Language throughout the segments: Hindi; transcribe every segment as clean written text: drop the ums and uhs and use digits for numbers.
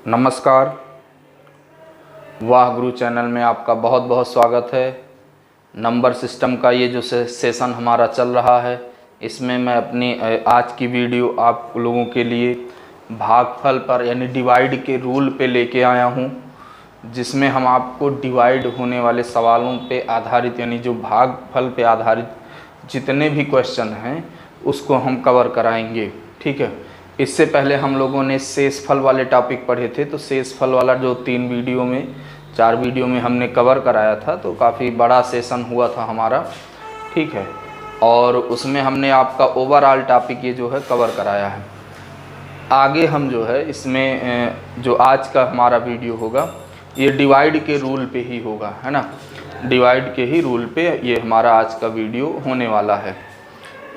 नमस्कार, वाह गुरु चैनल में आपका बहुत बहुत स्वागत है। नंबर सिस्टम का ये जो सेशन हमारा चल रहा है, इसमें मैं अपनी आज की वीडियो आप लोगों के लिए भागफल पर यानी डिवाइड के रूल पे लेके आया हूँ, जिसमें हम आपको डिवाइड होने वाले सवालों पे आधारित यानी जो भागफल पे आधारित जितने भी क्वेश्चन हैं उसको हम कवर कराएंगे। ठीक है, इससे पहले हम लोगों ने शेषफल वाले टॉपिक पढ़े थे, तो शेषफल वाला जो 4 वीडियो में हमने कवर कराया था, तो काफ़ी बड़ा सेशन हुआ था हमारा। ठीक है, और उसमें हमने आपका ओवरऑल टॉपिक ये जो है कवर कराया है। आगे हम जो है इसमें जो आज का हमारा वीडियो होगा ये डिवाइड के रूल पे ही होगा, है ना। डिवाइड के ही रूल पे ये हमारा आज का वीडियो होने वाला है।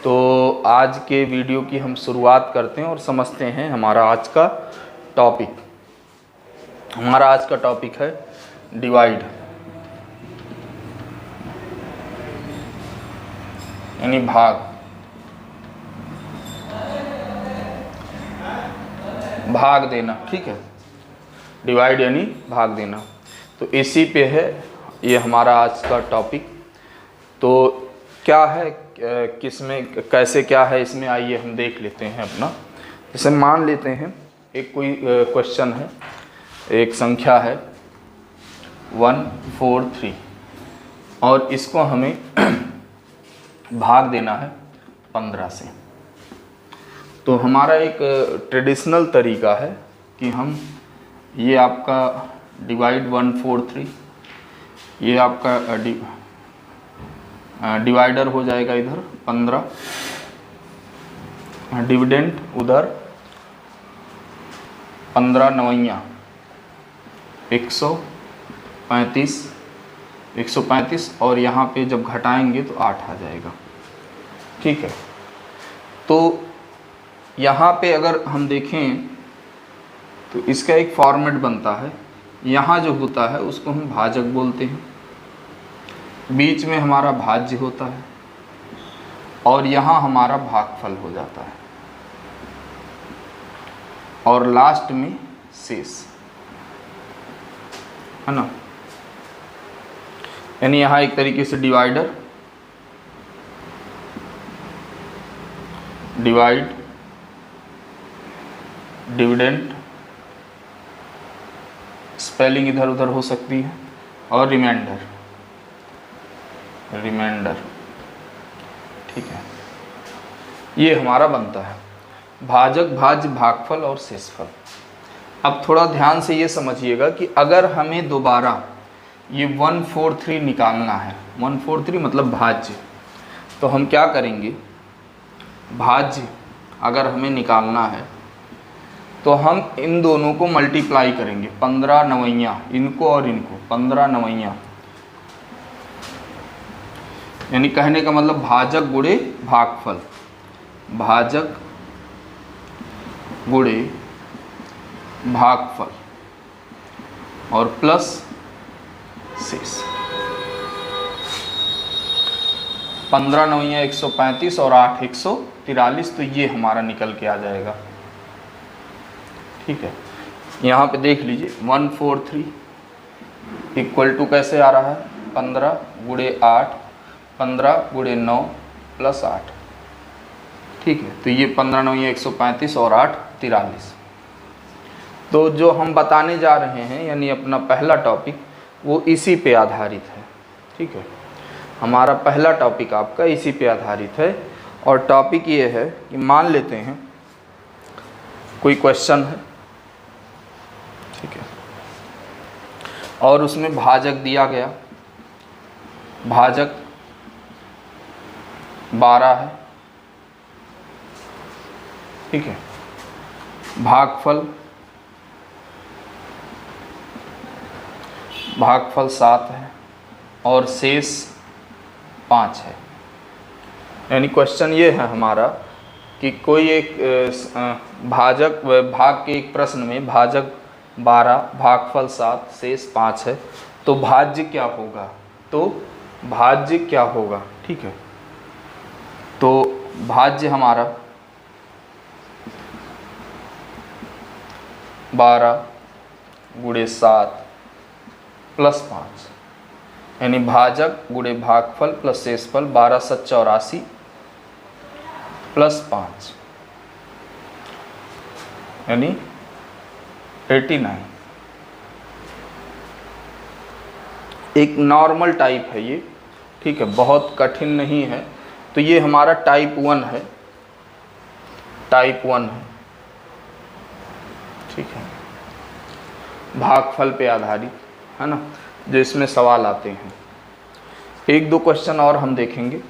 तो आज के वीडियो की हम शुरुआत करते हैं और समझते हैं हमारा आज का टॉपिक। हमारा आज का टॉपिक है डिवाइड यानी भाग देना। ठीक है, डिवाइड यानी भाग देना, तो इसी पे है ये हमारा आज का टॉपिक। तो क्या है, किस में कैसे क्या है इसमें, आइए हम देख लेते हैं अपना। जैसे मान लेते हैं एक कोई क्वेश्चन है, एक संख्या है 143 और इसको हमें भाग देना है 15 से। तो हमारा एक ट्रेडिशनल तरीका है कि हम ये आपका डिवाइड 143, ये आपका डिवाइडर हो जाएगा इधर 15, डिविडेंड उधर 15 नवैया 135 और यहाँ पे जब घटाएंगे तो 8 आ जाएगा। ठीक है, तो यहाँ पे अगर हम देखें तो इसका एक फॉर्मेट बनता है। यहाँ जो होता है उसको हम भाजक बोलते हैं, बीच में हमारा भाज्य होता है और यहाँ हमारा भागफल हो जाता है और लास्ट में शेष, है ना। यानी यहाँ एक तरीके से डिवाइडर, डिवाइड, डिविडेंड, स्पेलिंग इधर उधर हो सकती है, और रिमाइंडर। ठीक है, ये हमारा बनता है भाजक, भाज्य, भागफल और शेषफल। अब थोड़ा ध्यान से ये समझिएगा कि अगर हमें दोबारा ये 143 निकालना है, 143 मतलब भाज्य, तो हम क्या करेंगे, भाज्य अगर हमें निकालना है तो हम इन दोनों को मल्टीप्लाई करेंगे, 15 नवैया, इनको और इनको 15 नवैया, यानी कहने का मतलब भाजक गुणे भागफल, भाजक गुणे भागफल और प्लस शेष। 15 नवैया 135 और 8 143, तो ये हमारा निकल के आ जाएगा। ठीक है, यहाँ पे देख लीजिए 143 इक्वल टू कैसे आ रहा है, 15 गुणे 8, 15 गुणे 9 प्लस 8। ठीक है, तो ये 15 9 135 और 8 43। तो जो हम बताने जा रहे हैं यानी अपना पहला टॉपिक वो इसी पे आधारित है। ठीक है, हमारा पहला टॉपिक आपका इसी पे आधारित है और टॉपिक ये है कि मान लेते हैं कोई क्वेश्चन है, ठीक है, और उसमें भाजक दिया गया, भाजक 12 है। ठीक है, भागफल 7 है और शेष 5 है। यानी क्वेश्चन ये है हमारा कि कोई एक भाग के एक प्रश्न में भाजक 12, भागफल 7, शेष 5 है, तो भाज्य क्या होगा, ठीक है, तो भाज्य हमारा 12 गुणे 7 प्लस 5, यानी भाजक गुणे भागफल प्लस शेषफल 12 7 84 प्लस 5 यानी 89। एक नॉर्मल टाइप है ये, ठीक है, बहुत कठिन नहीं है। तो ये हमारा टाइप 1 है, टाइप 1 है, ठीक है, भागफल पे आधारित है ना, जो इसमें सवाल आते हैं। एक दो क्वेश्चन और हम देखेंगे।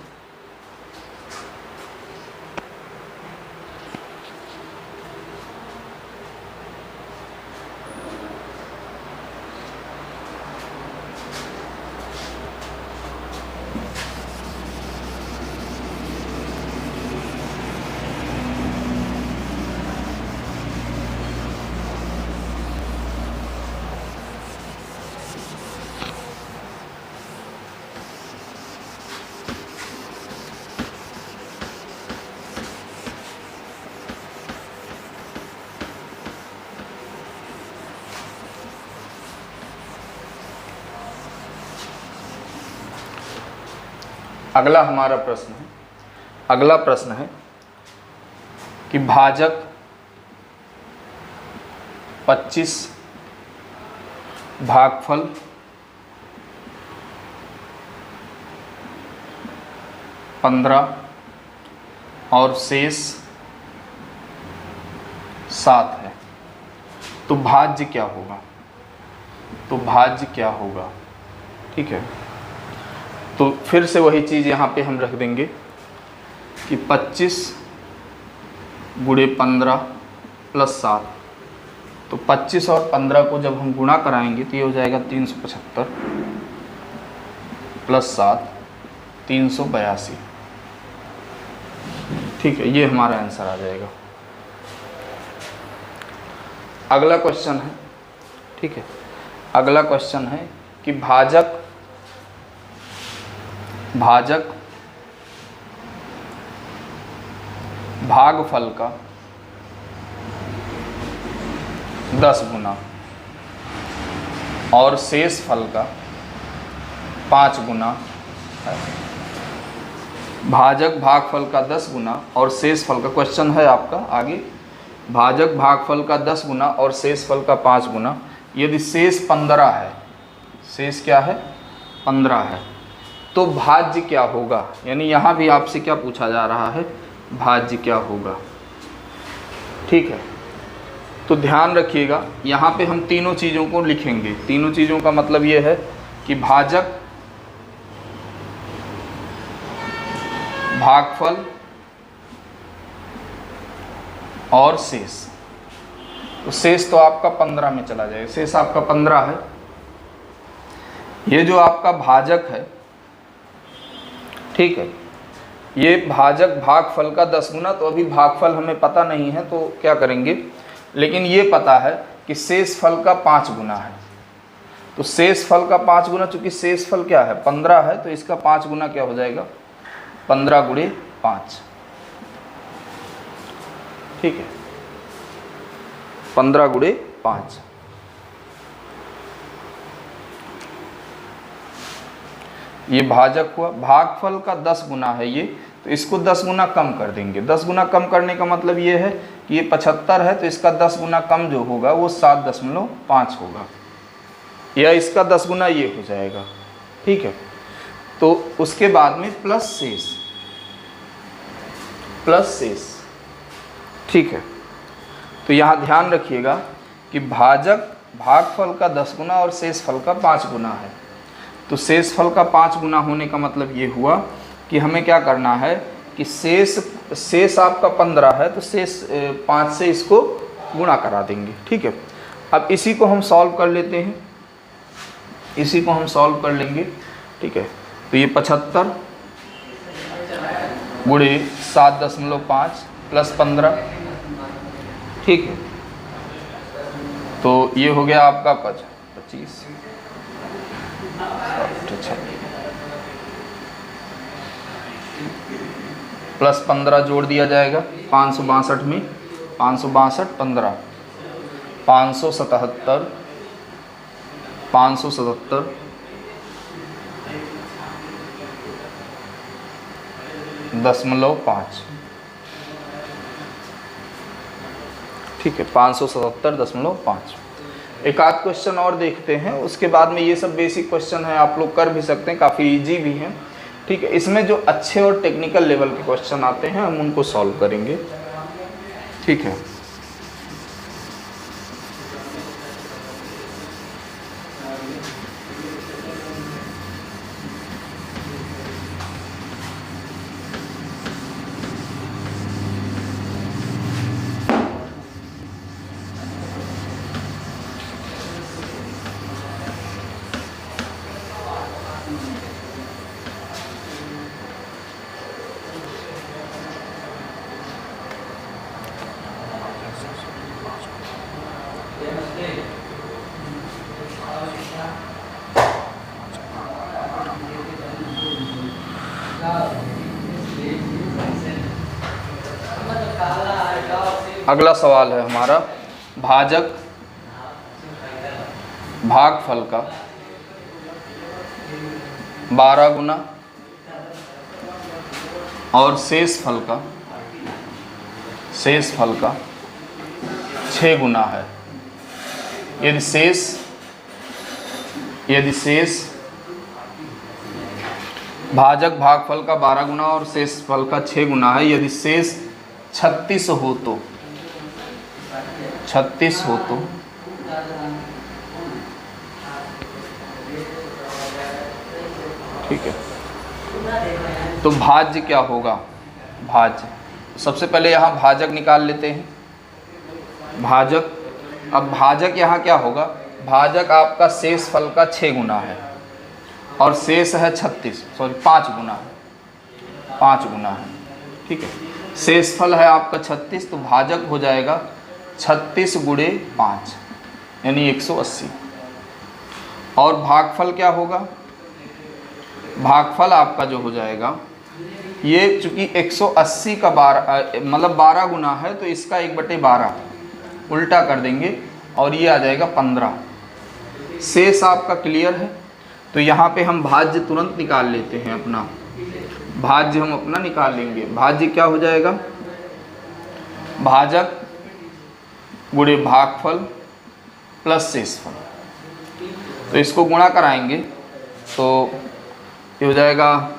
अगला हमारा प्रश्न है, अगला प्रश्न है कि भाजक 25 भागफल 15 और शेष 7 है, तो भाज्य क्या होगा? तो भाज्य क्या होगा? ठीक है, तो फिर से वही चीज़ यहाँ पे हम रख देंगे कि 25 गुणे 15 प्लस 7, तो 25 और 15 को जब हम गुणा कराएंगे तो ये हो जाएगा 375 प्लस 7 382। ठीक है, ये हमारा आंसर आ जाएगा। अगला क्वेश्चन है, ठीक है, अगला क्वेश्चन है कि भाजक भागफल का 10 गुना और शेष फल का 5 गुना है। भाजक भागफल का 10 गुना और शेष फल का, क्वेश्चन है आपका आगे, भाजक भागफल का 10 गुना और शेष फल का 5 गुना, यदि शेष 15 है, शेष क्या है? 15 है, तो भाज्य क्या होगा? यानी यहाँ भी आपसे क्या पूछा जा रहा है? भाज्य क्या होगा? ठीक है, तो ध्यान रखिएगा, यहाँ पे हम तीनों चीज़ों को लिखेंगे। तीनों चीज़ों का मतलब ये है कि भाजक, भागफल और शेष। तो शेष तो आपका 15 में चला जाएगा, शेष आपका 15 है। ये जो आपका भाजक है, ठीक है, ये भाजक भागफल का 10 गुना, तो अभी भागफल हमें पता नहीं है तो क्या करेंगे, लेकिन ये पता है कि शेष फल का 5 गुना है। तो शेष फल का 5 गुना, चूंकि शेष फल क्या है? 15 है, तो इसका 5 गुना क्या हो जाएगा? 15 गुणे 5। ठीक है, 15 गुणे 5। ये भाजक हुआ। भागफल का 10 गुना है ये, तो इसको 10 गुना कम कर देंगे। 10 गुना कम करने का मतलब ये है कि ये 75 है, तो इसका 10 गुना कम जो होगा वो 7.5 होगा, या इसका 10 गुना ये हो जाएगा। ठीक है, तो उसके बाद में प्लस शेष, प्लस शेष। ठीक है, तो यहाँ ध्यान रखिएगा कि भाजक भागफल का 10 गुना और शेष फल का 5 गुना है। तो शेष फल का 5 गुना होने का मतलब ये हुआ कि हमें क्या करना है कि शेष आपका 15 है, तो शेष 5 से इसको गुणा करा देंगे। ठीक है, अब इसी को हम सॉल्व कर लेते हैं, इसी को हम सॉल्व कर लेंगे। ठीक है, तो ये 75 गुणे 7.5 प्लस 15। ठीक है, तो ये हो गया आपका 25 प्लस 15 जोड़ दिया जाएगा 562 में, 562 15 577 577.5। ठीक है, 577.5। एक आध क्वेश्चन और देखते हैं, उसके बाद में ये सब बेसिक क्वेश्चन है, आप लोग कर भी सकते हैं, काफ़ी इजी भी हैं। ठीक है, इसमें जो अच्छे और टेक्निकल लेवल के क्वेश्चन आते हैं हम उनको सॉल्व करेंगे। ठीक है, अगला सवाल है हमारा, भाजक भागफल का 12 गुना और शेष फल का 6 गुना है। यदि शेष भाजक भागफल का 12 गुना और शेष फल का 6 गुना है, यदि शेष 36 हो तो ठीक है, तो भाज्य क्या होगा? भाज्य, सबसे पहले यहाँ भाजक निकाल लेते हैं। भाजक, अब भाजक यहाँ क्या होगा? भाजक आपका शेष फल का 6 गुना है और शेष है 5 गुना है। ठीक है, शेष फल है आपका 36, तो भाजक हो जाएगा 36 गुणे 5 यानी 180। और भागफल क्या होगा? भागफल आपका जो हो जाएगा, ये चूंकि 180 का 12 गुना है, तो इसका 1/12 उल्टा कर देंगे और ये आ जाएगा 15। शेष आपका क्लियर है, तो यहाँ पे हम भाज्य तुरंत निकाल लेते हैं। अपना भाज्य हम अपना निकाल लेंगे। भाज्य क्या हो जाएगा? भाजक गुणे भागफल प्लस शेषफल। तो इसको गुणा कराएंगे तो ये हो जाएगा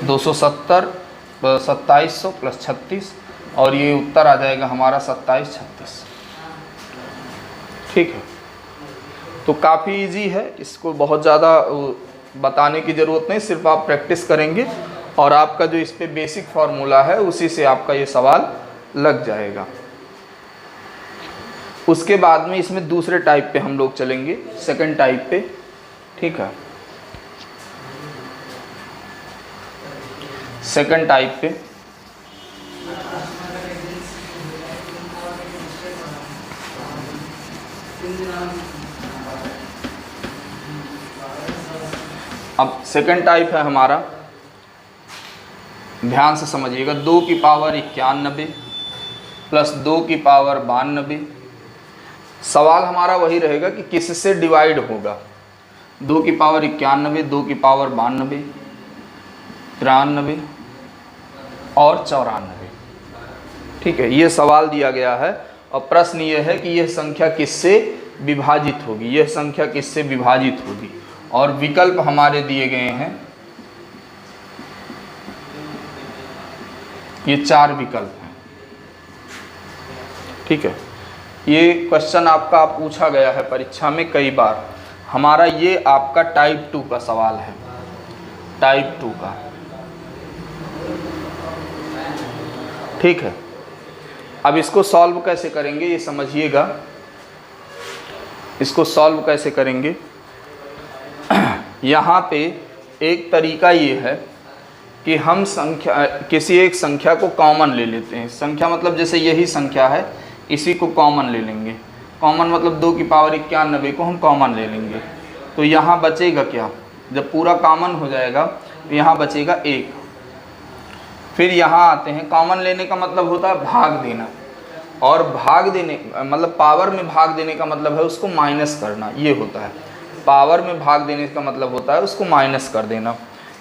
270 2700 प्लस 36 और ये उत्तर आ जाएगा हमारा 2736। ठीक है, तो काफ़ी इजी है, इसको बहुत ज़्यादा बताने की ज़रूरत नहीं, सिर्फ आप प्रैक्टिस करेंगे और आपका जो इस पे बेसिक फार्मूला है उसी से आपका ये सवाल लग जाएगा। उसके बाद में इसमें दूसरे टाइप पे हम लोग चलेंगे, सेकंड टाइप पे। ठीक है, सेकंड टाइप पे अब सेकंड टाइप है हमारा, ध्यान से समझिएगा, 2 की पावर 91 प्लस 2 की पावर 92। सवाल हमारा वही रहेगा कि किससे डिवाइड होगा। 2 की पावर 91, 2 की पावर 92, 93 और 94। ठीक है, ये सवाल दिया गया है और प्रश्न ये है कि यह संख्या किससे विभाजित होगी, यह संख्या किससे विभाजित होगी। और विकल्प हमारे दिए गए हैं, ये 4 विकल्प हैं। ठीक है, ये क्वेश्चन आपका पूछा गया है परीक्षा में कई बार। हमारा ये आपका टाइप 2 का सवाल है, टाइप 2 का। ठीक है, अब इसको सॉल्व कैसे करेंगे ये समझिएगा। इसको सॉल्व कैसे करेंगे, यहाँ पे एक तरीका ये है कि हम किसी एक संख्या को कॉमन ले लेते हैं। संख्या मतलब जैसे यही संख्या है, इसी को कॉमन ले लेंगे। कॉमन मतलब 2 की पावर 91 को हम कॉमन ले लेंगे। तो यहाँ बचेगा क्या? जब पूरा कॉमन हो जाएगा तो यहाँ बचेगा 1। फिर यहाँ आते हैं, कॉमन लेने का मतलब होता है भाग देना। और भाग देने मतलब पावर में भाग देने का मतलब है उसको माइनस करना, ये होता है। पावर में भाग देने का मतलब होता है उसको माइनस कर देना।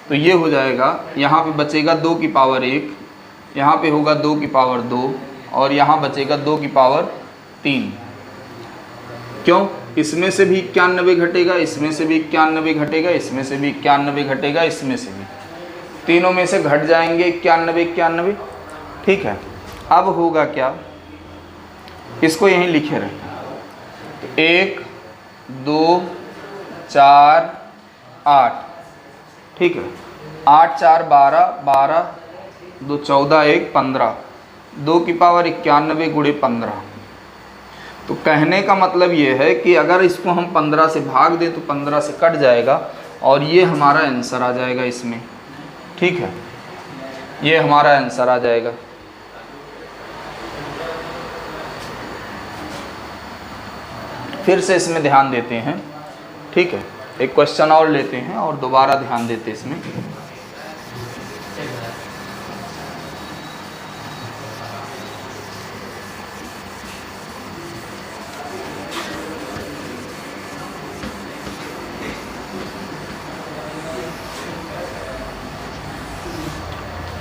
तो ये हो जाएगा, यहाँ पे बचेगा 2 की पावर 1, यहाँ पे होगा 2 की पावर 2 और यहाँ बचेगा 2 की पावर 3। क्यों? इसमें से भी 91 घटेगा, इसमें से भी 91 घटेगा, इसमें से भी 91 घटेगा, इसमें से भी, तीनों में से घट जाएंगे 91 91। ठीक है, अब होगा क्या, इसको यहीं लिखे रखें। 1 2 4 8, ठीक है, 8 4 12, 12 2 14, 1 15, 2 की पावर 91 गुणे 15। तो कहने का मतलब ये है कि अगर इसको हम 15 से भाग दें तो 15 से कट जाएगा और ये हमारा आंसर आ जाएगा इसमें। ठीक है, ये हमारा आंसर आ जाएगा। फिर से इसमें ध्यान देते हैं। ठीक है, एक क्वेश्चन और लेते हैं और दोबारा ध्यान देते हैं इसमें।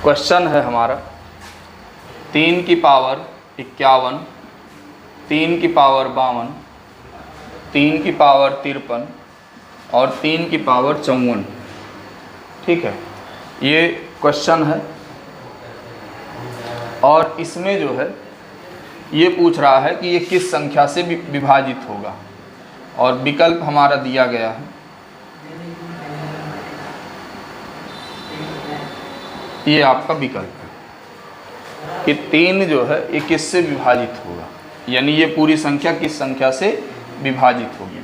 क्वेश्चन है हमारा 3 की पावर 51, 3 की पावर 52, 3 की पावर 53 और 3 की पावर 54। ठीक है, ये क्वेश्चन है और इसमें जो है ये पूछ रहा है कि ये किस संख्या से विभाजित होगा और विकल्प हमारा दिया गया है। ये आपका विकल्प है कि 3 जो है ये किससे विभाजित होगा, यानी ये पूरी संख्या किस संख्या से विभाजित होगी।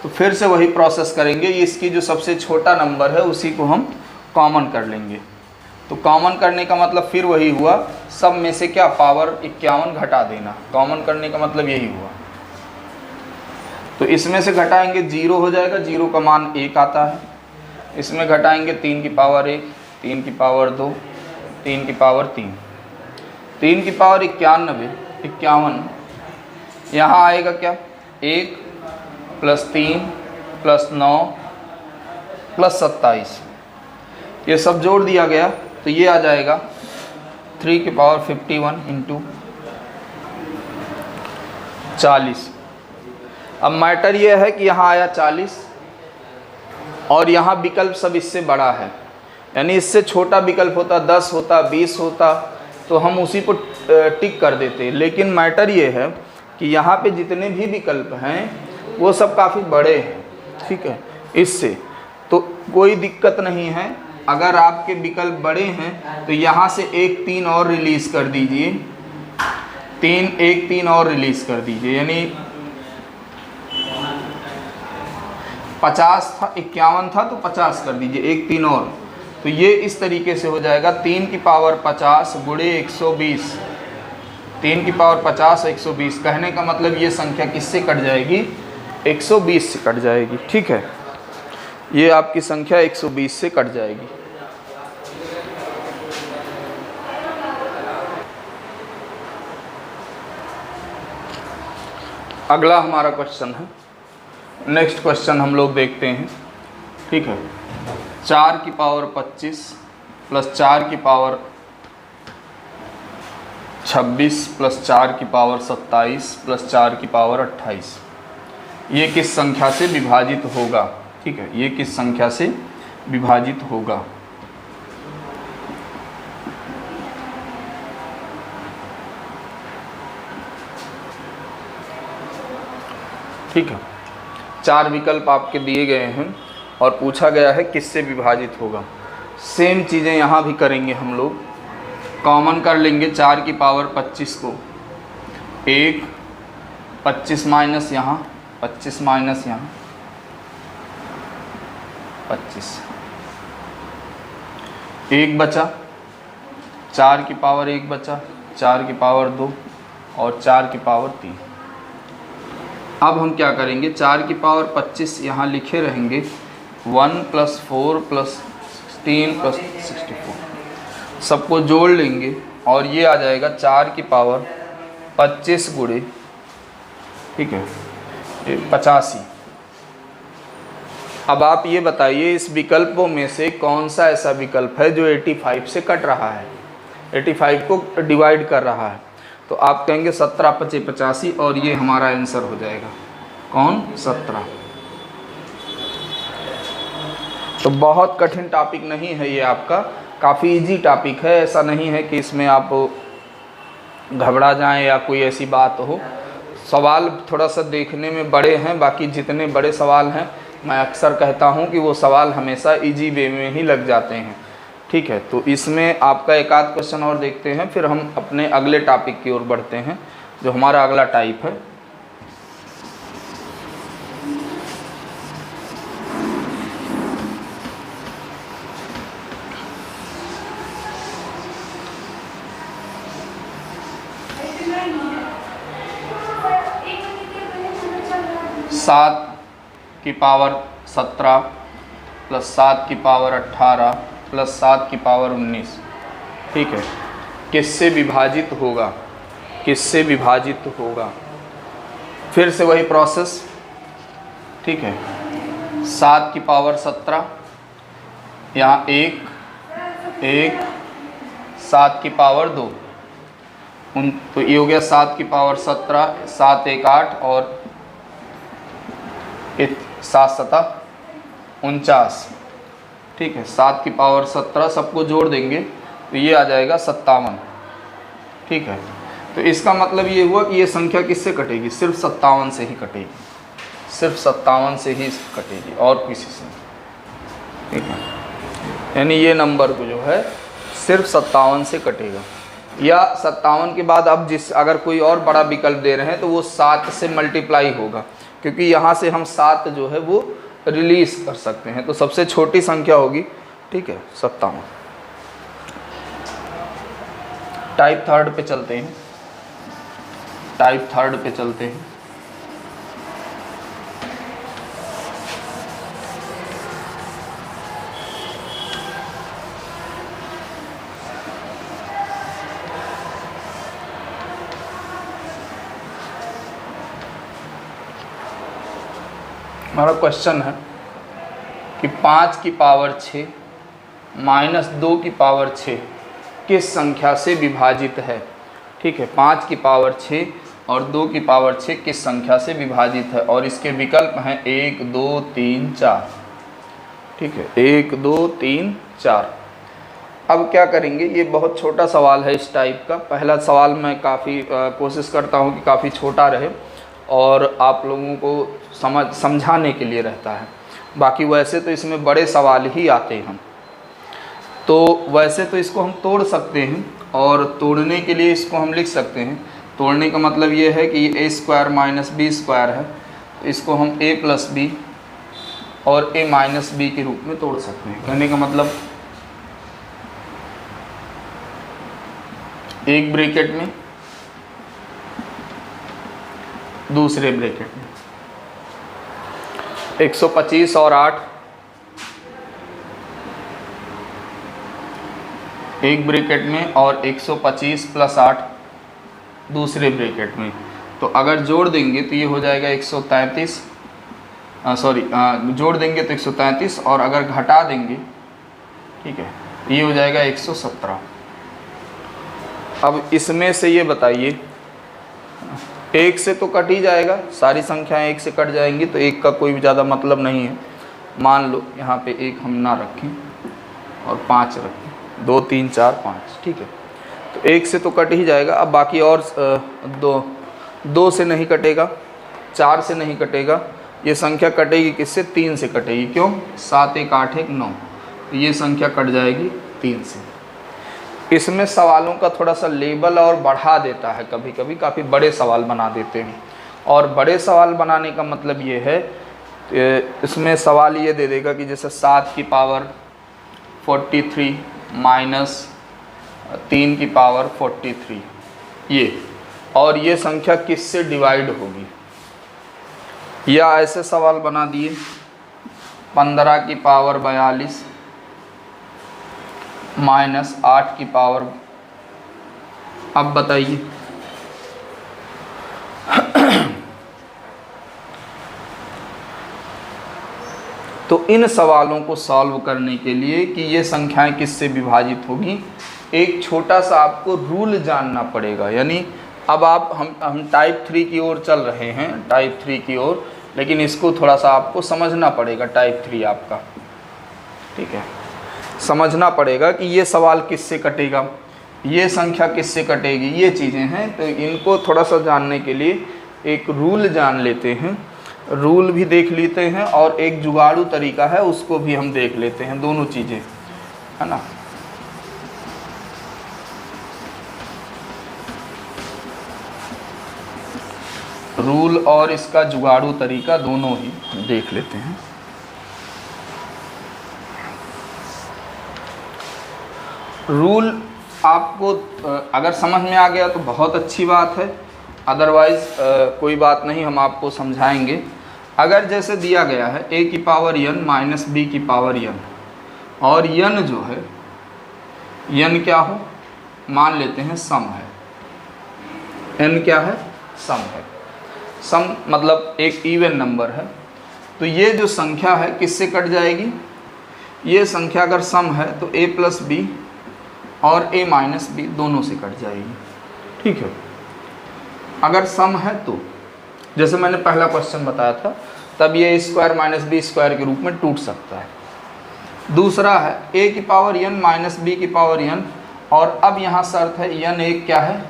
तो फिर से वही प्रोसेस करेंगे, इसकी जो सबसे छोटा नंबर है उसी को हम कॉमन कर लेंगे। तो कॉमन करने का मतलब फिर वही हुआ, सब में से क्या पावर 51 घटा देना, कॉमन करने का मतलब यही हुआ। तो इसमें से घटाएंगे 0 हो जाएगा, 0 का मान 1 आता है। इसमें घटाएंगे 3 की पावर 1, 3 की पावर 2, 3 की पावर 3, 3 की पावर 51, यहाँ आएगा क्या 1 + 3 + 9 + 27, ये सब जोड़ दिया गया तो ये आ जाएगा 3 की पावर 51 × 40। अब मैटर ये है कि यहाँ आया 40 और यहाँ विकल्प सब इससे बड़ा है, यानी इससे छोटा विकल्प होता 10 होता 20 होता तो हम उसी को टिक कर देते। लेकिन मैटर ये है कि यहाँ पे जितने भी विकल्प हैं वो सब काफ़ी बड़े हैं। ठीक है, इससे तो कोई दिक्कत नहीं है। अगर आपके विकल्प बड़े हैं तो यहाँ से एक 3 और रिलीज़ कर दीजिए, एक 3 और रिलीज़ कर दीजिए, यानी 50 था 51 था तो 50 कर दीजिए, एक 3 और। तो ये इस तरीके से हो जाएगा 3 की पावर 50 गुणे 120, 3 की पावर 50 120। कहने का मतलब ये संख्या किससे कट जाएगी, 120 से कट जाएगी। ठीक है, ये आपकी संख्या 120 से कट जाएगी। अगला हमारा क्वेश्चन है, नेक्स्ट क्वेश्चन हम लोग देखते हैं। ठीक है, 4 की पावर 25 + 4 की पावर 26 + 4 की पावर 27 + 4 की पावर 28, ये किस संख्या से विभाजित होगा। ठीक है, ये किस संख्या से विभाजित होगा। ठीक है, 4 विकल्प आपके दिए गए हैं और पूछा गया है किससे विभाजित होगा। सेम चीज़ें यहाँ भी करेंगे हम लोग, कॉमन कर लेंगे 4 की पावर 25 को, 1 25 माइनस यहाँ 25 माइनस यहाँ 25, 1 बचा, 4 की पावर 1 बचा, 4 की पावर 2 और 4 की पावर 3। अब हम क्या करेंगे, 4 की पावर 25 यहाँ लिखे रहेंगे, 1 + 4 + 16 + 64, सबको जोड़ लेंगे और ये आ जाएगा 4 की पावर 25 गुणे, ठीक है, 85। अब आप ये बताइए इस विकल्पों में से कौन सा ऐसा विकल्प है जो 85 से कट रहा है, 85 को डिवाइड कर रहा है। तो आप कहेंगे 17 × 5 = 85 और ये हमारा आंसर हो जाएगा कौन, 17। तो बहुत कठिन टॉपिक नहीं है ये, आपका काफ़ी इजी टॉपिक है। ऐसा नहीं है कि इसमें आप घबरा जाएं या कोई ऐसी बात हो। सवाल थोड़ा सा देखने में बड़े हैं, बाकी जितने बड़े सवाल हैं मैं अक्सर कहता हूं कि वो सवाल हमेशा इजी वे में ही लग जाते हैं, ठीक है। तो इसमें आपका एक आध क्वेश्चन और देखते हैं, फिर हम अपने अगले टॉपिक की ओर बढ़ते हैं जो हमारा अगला टाइप है। सात की पावर 17 प्लस 7 की पावर 18 प्लस 7 की पावर 19, ठीक है, किससे विभाजित होगा, किससे विभाजित होगा। फिर से वही प्रोसेस, ठीक है। 7 की पावर 17, यहाँ 1 7 की पावर 2, तो ये हो गया 7 की पावर 17, 7 × 1 = 8 और 7 × 7 = 49, ठीक है। 7 की पावर 17 सबको जोड़ देंगे तो ये आ जाएगा 57, ठीक है। तो इसका मतलब ये हुआ कि ये संख्या किससे कटेगी, सिर्फ 57 से ही कटेगी, सिर्फ 57 से ही कटेगी और किसी से, ठीक है। यानी ये नंबर को जो है सिर्फ 57 से कटेगा, या 57 के बाद अब अगर कोई और बड़ा विकल्प दे रहे हैं तो वो 7 से मल्टीप्लाई होगा, क्योंकि यहाँ से हम 7 जो है वो रिलीज कर सकते हैं। तो सबसे छोटी संख्या होगी, ठीक है, 57। टाइप थर्ड पे चलते हैं, टाइप थर्ड पे चलते हैं। हमारा क्वेश्चन है कि 5 की पावर 6 माइनस 2 की पावर 6 किस संख्या से विभाजित है, ठीक है। 5 की पावर 6 और 2 की पावर 6 किस संख्या से विभाजित है, और इसके विकल्प हैं 1 2 3 4, ठीक है, 1 2 3 4। अब क्या करेंगे, ये बहुत छोटा सवाल है इस टाइप का। पहला सवाल मैं काफ़ी कोशिश करता हूँ कि काफ़ी छोटा रहे और आप लोगों को समझाने के लिए रहता है। बाकी वैसे तो इसमें बड़े सवाल ही आते हैं, तो वैसे तो इसको हम तोड़ सकते हैं, और तोड़ने के लिए इसको हम लिख सकते हैं। तोड़ने का मतलब ये है कि ये a² - b² है, तो इसको हम a + b और a - b के रूप में तोड़ सकते हैं। कहने का मतलब एक ब्रैकेट में, दूसरे ब्रैकेट में 125 और 8, एक ब्रैकेट में, और 125 + 8 दूसरे ब्रैकेट में। तो अगर जोड़ देंगे तो ये हो जाएगा 133, जोड़ देंगे तो 133, और अगर घटा देंगे, ठीक है, तो ये हो जाएगा 117। अब इसमें से ये बताइए, 1 से तो कट ही जाएगा, सारी संख्याएं 1 से कट जाएंगी, तो 1 का कोई भी ज़्यादा मतलब नहीं है। मान लो यहाँ पे 1 हम ना रखें और 5 रखें, 2 3 4 5, ठीक है। तो 1 से तो कट ही जाएगा। अब बाकी और 2 से नहीं कटेगा, 4 से नहीं कटेगा, ये संख्या कटेगी किससे, 3 से कटेगी। क्यों, 7 1 8 1 9, तो ये संख्या कट जाएगी 3 से। इसमें सवालों का थोड़ा सा लेवल और बढ़ा देता है, कभी कभी काफ़ी बड़े सवाल बना देते हैं। और बड़े सवाल बनाने का मतलब ये है, इसमें सवाल ये दे देगा कि जैसे 7 की पावर 43 माइनस 3 की पावर 43, ये, और ये संख्या किससे डिवाइड होगी। या ऐसे सवाल बना दिए 15 की पावर 42 माइनस 8 की पावर, अब बताइए तो इन सवालों को सॉल्व करने के लिए कि ये संख्याएं किससे विभाजित होगी, एक छोटा सा आपको रूल जानना पड़ेगा। यानी अब आप हम टाइप 3 की ओर चल रहे हैं, टाइप 3 की ओर, लेकिन इसको थोड़ा सा आपको समझना पड़ेगा। टाइप 3 आपका, ठीक है, समझना पड़ेगा कि ये सवाल किससे कटेगा, ये संख्या किससे कटेगी, ये चीज़ें हैं। तो इनको थोड़ा सा जानने के लिए एक रूल जान लेते हैं, रूल भी देख लेते हैं और एक जुगाड़ू तरीका है उसको भी हम देख लेते हैं, दोनों चीज़ें, है ना। रूल और इसका जुगाड़ू तरीका दोनों ही देख लेते हैं। रूल आपको अगर समझ में आ गया तो बहुत अच्छी बात है, अदरवाइज़ कोई बात नहीं, हम आपको समझाएंगे। अगर जैसे दिया गया है a की पावर n माइनस b की पावर n, और n जो है, n क्या हो, मान लेते हैं सम है, n क्या है, सम है। सम मतलब एक इवन नंबर है। तो ये जो संख्या है किससे कट जाएगी, ये संख्या अगर सम है तो a प्लस बी और a माइनस बी दोनों से कट जाएगी, ठीक है। अगर सम है तो जैसे मैंने पहला क्वेश्चन बताया था, तब ये स्क्वायर माइनस बी स्क्वायर के रूप में टूट सकता है। दूसरा है a की पावर n माइनस बी की पावर n, और अब यहाँ शर्त है n एक क्या है,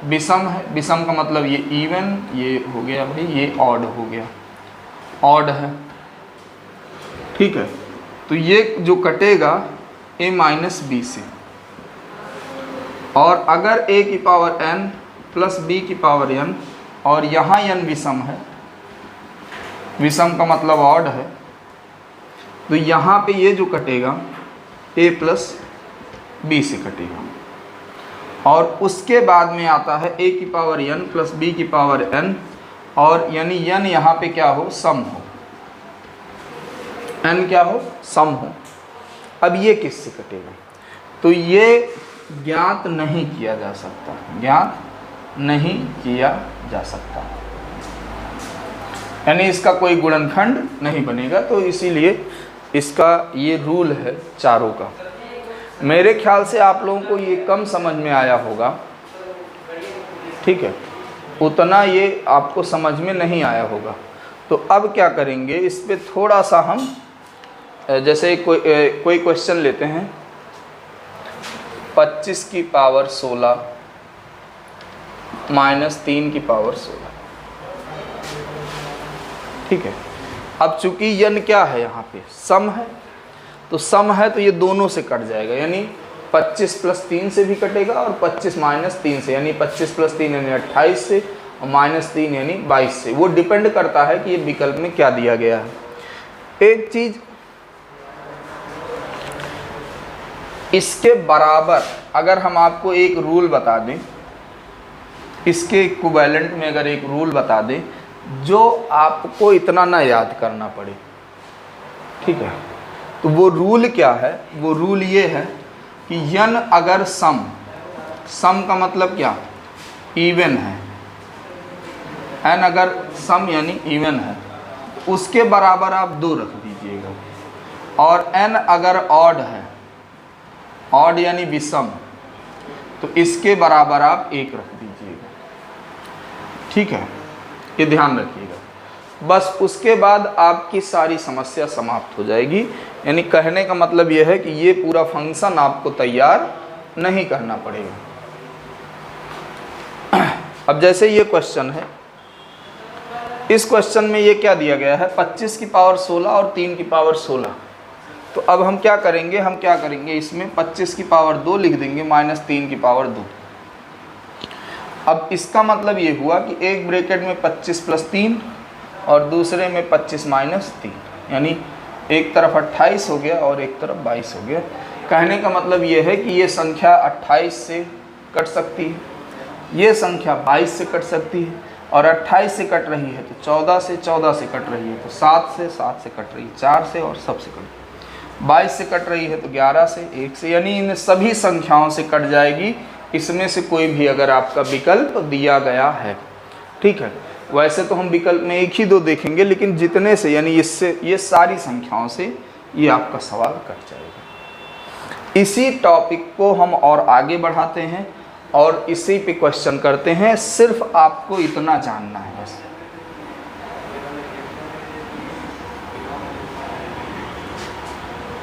विषम है। विषम का मतलब ये इवन, ये हो गया भाई, ये ऑड हो गया, ऑड है, ठीक है। तो ये जो कटेगा a माइनस बी से, और अगर a की पावर n प्लस b की पावर n, और यहाँ n विषम है, विषम का मतलब ऑड है, तो यहाँ पे ये जो कटेगा a प्लस बी से कटेगा। और उसके बाद में आता है a की पावर n प्लस b की पावर n, और यानी n यहाँ पे क्या हो, सम हो, n क्या हो, सम हो। अब ये किससे कटेगा, तो ये ज्ञात नहीं किया जा सकता, ज्ञात नहीं किया जा सकता, यानी इसका कोई गुणनखंड नहीं बनेगा। तो इसीलिए इसका ये रूल है चारों का। मेरे ख्याल से आप लोगों को ये कम समझ में आया होगा, ठीक है, उतना ये आपको समझ में नहीं आया होगा। तो अब क्या करेंगे, इस पे थोड़ा सा हम जैसे कोई क्वेश्चन लेते हैं, 25 की पावर 16 माइनस 3 की पावर 16, ठीक है। अब चूंकि n क्या है, यहाँ पे सम है, तो सम है तो ये दोनों से कट जाएगा, यानी 25 प्लस 3 से भी कटेगा और 25 माइनस 3 से, यानी 25 प्लस 3 यानी 28 से, और माइनस 3 यानी 22 से। वो डिपेंड करता है कि ये विकल्प में क्या दिया गया है। एक चीज इसके बराबर अगर हम आपको एक रूल बता दें, इसके इक्विवेलेंट में अगर एक रूल बता दें जो आपको इतना ना याद करना पड़े, ठीक है, तो वो रूल क्या है, वो रूल ये है कि n अगर सम, सम का मतलब क्या, इवन है, n अगर सम यानी इवन है, उसके बराबर आप 2 रख दीजिएगा, और n अगर ऑड है, ऑड यानी विषम, तो इसके बराबर आप 1 रख दीजिएगा, ठीक है, ये ध्यान रखिएगा। बस उसके बाद आपकी सारी समस्या समाप्त हो जाएगी। यानी कहने का मतलब यह है कि ये पूरा फंक्शन आपको तैयार नहीं करना पड़ेगा। अब जैसे ये क्वेश्चन है, इस क्वेश्चन में ये क्या दिया गया है, 25 की पावर 16 और 3 की पावर 16। तो अब हम क्या करेंगे, इसमें 25 की पावर 2 लिख देंगे माइनस 3 की पावर 2। अब इसका मतलब ये हुआ कि एक ब्रैकेट में 25 प्लस 3 और दूसरे में 25 माइनस 3, यानी एक तरफ 28 हो गया और एक तरफ 22 हो गया। कहने का मतलब ये है कि ये संख्या 28 से कट सकती है, ये संख्या 22 से कट सकती है, और 28 से कट रही है तो 14 से, 14 से कट रही है तो 7 से, 7 से कट रही है 4 से और सबसे कट, 22 से कट रही है तो 11 से, 1 से, यानी इन सभी संख्याओं से कट जाएगी, इसमें से कोई भी अगर आपका विकल्प दिया गया है, ठीक है। वैसे तो हम विकल्प में एक ही दो देखेंगे, लेकिन जितने से यानी इससे ये सारी संख्याओं से ये आपका सवाल कट जाएगा। इसी टॉपिक को हम और आगे बढ़ाते हैं और इसी पे क्वेश्चन करते हैं। सिर्फ आपको इतना जानना है बस।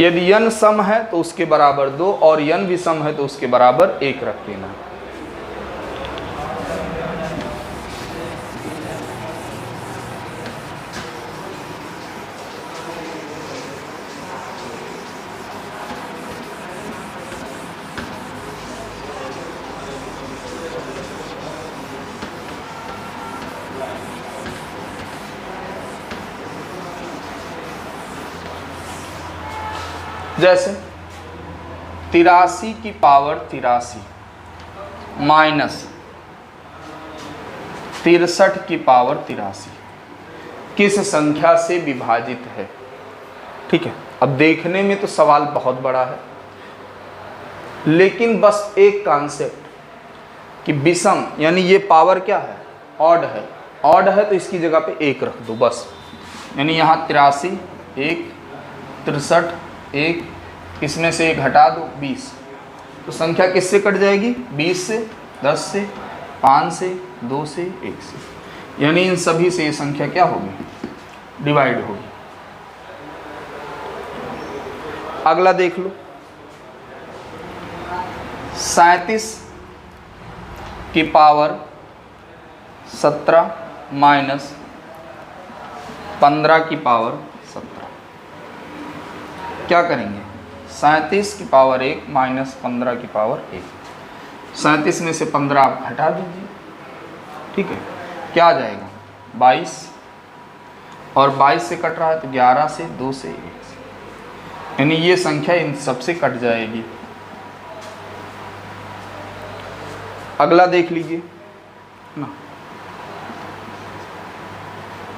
यदि n सम है तो उसके बराबर 2 और n विषम है तो उसके बराबर 1 रख देना। जैसे 83 की पावर 83 माइनस 63 की पावर 83 किस संख्या से विभाजित है। ठीक है, अब देखने में तो सवाल बहुत बड़ा है, लेकिन बस एक कॉन्सेप्ट कि विषम यानी ये पावर क्या है, ऑड है। ऑड है तो इसकी जगह पे 1 रख दो बस। यानी यहाँ 83 1 63 1, इसमें से 1 हटा दो 20, तो संख्या किससे कट जाएगी, 20 से, 10 से, 5 से, 2 से, 1 से। यानी इन सभी से ये संख्या क्या होगी, डिवाइड होगी। अगला देख लो, 37 की पावर 17 माइनस 15 की पावर 17। क्या करेंगे, 37 की पावर 1 माइनस 15 की पावर 1। 37 में से 15 आप हटा दीजिए। ठीक है, क्या आ जाएगा 22, और 22 से कट रहा है तो 11 से, 2 से, 1 से। यानी ये संख्या इन सबसे कट जाएगी। अगला देख लीजिए ना,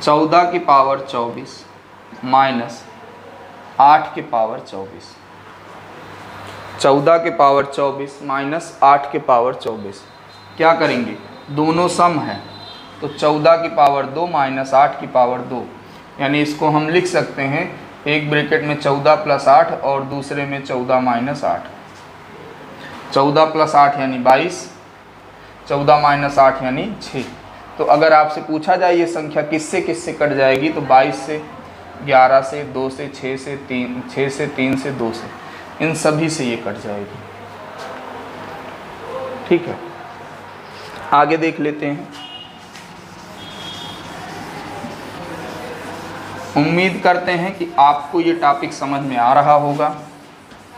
14 की पावर 24 माइनस 8 की पावर 24। 14 के पावर 24 माइनस 8 के पावर 24। क्या करेंगे, दोनों सम है तो 14 की पावर 2 माइनस 8 की पावर 2। यानी इसको हम लिख सकते हैं एक ब्रैकेट में 14 प्लस 8 और दूसरे में 14 माइनस 8। 14 प्लस 8 यानी 22, 14 माइनस 8 यानी 6। तो अगर आपसे पूछा जाए ये संख्या किससे किससे कट जाएगी, तो 22 से, 11 से, 2 से, 6 से, 3 से, 2 से, इन सभी से ये कट जाएगी। ठीक है, आगे देख लेते हैं। उम्मीद करते हैं कि आपको ये टॉपिक समझ में आ रहा होगा।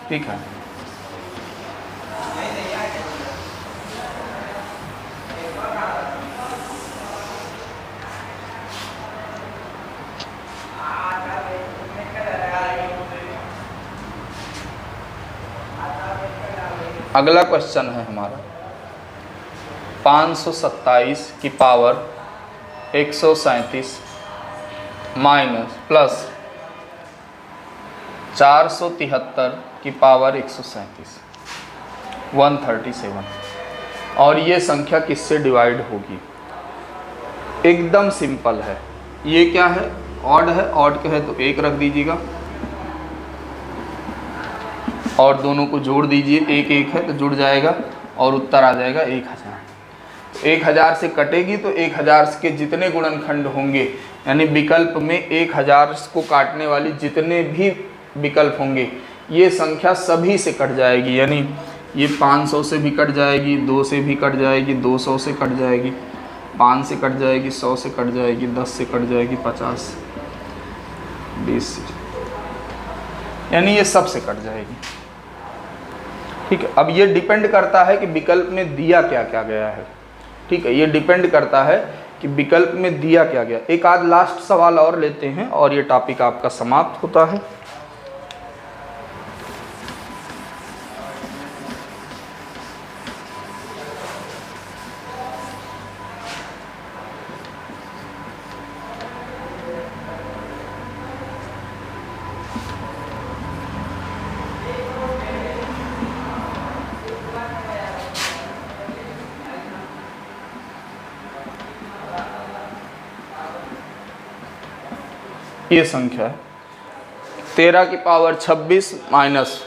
ठीक है, अगला क्वेश्चन है हमारा 527 की पावर 137 माइनस प्लस 473 की पावर 137 137, और ये संख्या किससे डिवाइड होगी। एकदम सिंपल है। ये क्या है, ऑड है, ऑड का है तो 1 रख दीजिएगा और दोनों को जोड़ दीजिए। 1 1 है तो जुड़ जाएगा और उत्तर आ जाएगा 1000। 1000 से कटेगी तो 1000 के जितने गुणनखंड होंगे, यानी विकल्प में 1000 को काटने वाली जितने भी विकल्प होंगे, ये संख्या सभी से कट जाएगी। यानी ये 500 से भी कट जाएगी, 2 से भी कट जाएगी, 200 से कट जाएगी, 5 से कट जाएगी, 100 से कट जाएगी, 10 से कट जाएगी, 50, 20 से, यानी ये सब से कट जाएगी। ठीक है, अब ये डिपेंड करता है कि विकल्प में दिया क्या क्या गया है। ठीक है, ये डिपेंड करता है कि विकल्प में दिया क्या गया। एक आध लास्ट सवाल और लेते हैं और ये टॉपिक आपका समाप्त होता है। ये संख्या है 13 की पावर 26 माइनस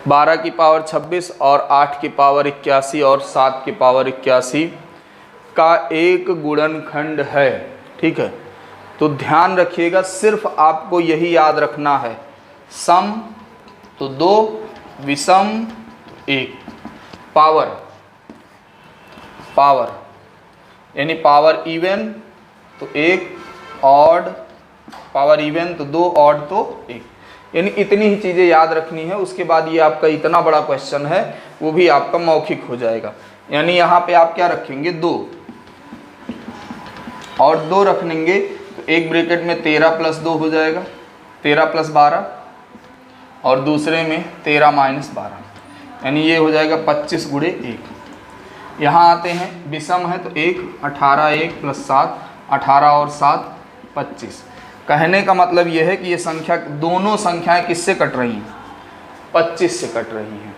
12 की पावर 26 और 8 की पावर 81 और 7 की पावर 81 का एक गुणनखंड है। ठीक है, तो ध्यान रखिएगा, सिर्फ आपको यही याद रखना है, सम तो 2, विषम 1, पावर यानी पावर इवन तो 1, ऑड पावर इवन तो 2, ऑड तो 1, यानी इतनी ही चीज़ें याद रखनी है। उसके बाद ये आपका इतना बड़ा क्वेश्चन है वो भी आपका मौखिक हो जाएगा। यानी यहाँ पे आप क्या रखेंगे 2 और 2 रख लेंगे तो एक ब्रैकेट में 13 + 2 हो जाएगा, 13 + 12 और दूसरे में 13 - 12, यानी ये हो जाएगा 25 × 1। यहाँ आते हैं विषम है तो 1, 18 1 + 7 18 और 7 25। कहने का मतलब ये है कि ये संख्या, दोनों संख्याएं किससे कट रही हैं? 25 से कट रही हैं।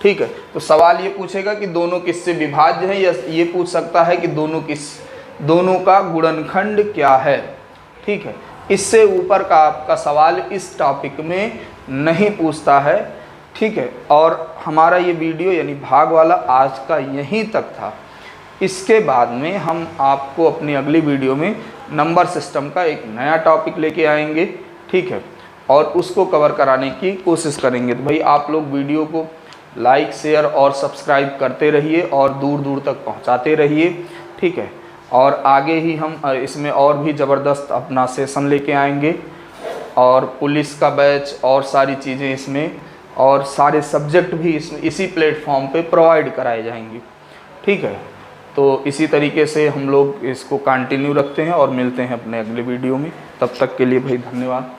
ठीक है, तो सवाल ये पूछेगा कि दोनों किससे विभाज्य है, या ये पूछ सकता है कि दोनों का गुणनखंड क्या है। ठीक है, इससे ऊपर का आपका सवाल इस टॉपिक में नहीं पूछता है। ठीक है, और हमारा ये वीडियो यानी भाग वाला आज का यहीं तक था। इसके बाद में हम आपको अपनी अगली वीडियो में नंबर सिस्टम का एक नया टॉपिक लेके आएंगे। ठीक है, और उसको कवर कराने की कोशिश करेंगे। तो भाई आप लोग वीडियो को लाइक, शेयर और सब्सक्राइब करते रहिए और दूर दूर तक पहुंचाते रहिए। ठीक है, और आगे ही हम इसमें और भी ज़बरदस्त अपना सेशन लेके आएंगे, और पुलिस का बैच और सारी चीज़ें इसमें, और सारे सब्जेक्ट भी इसी प्लेटफॉर्म पे प्रोवाइड कराए जाएंगे। ठीक है, तो इसी तरीके से हम लोग इसको कंटिन्यू रखते हैं और मिलते हैं अपने अगले वीडियो में। तब तक के लिए भाई धन्यवाद।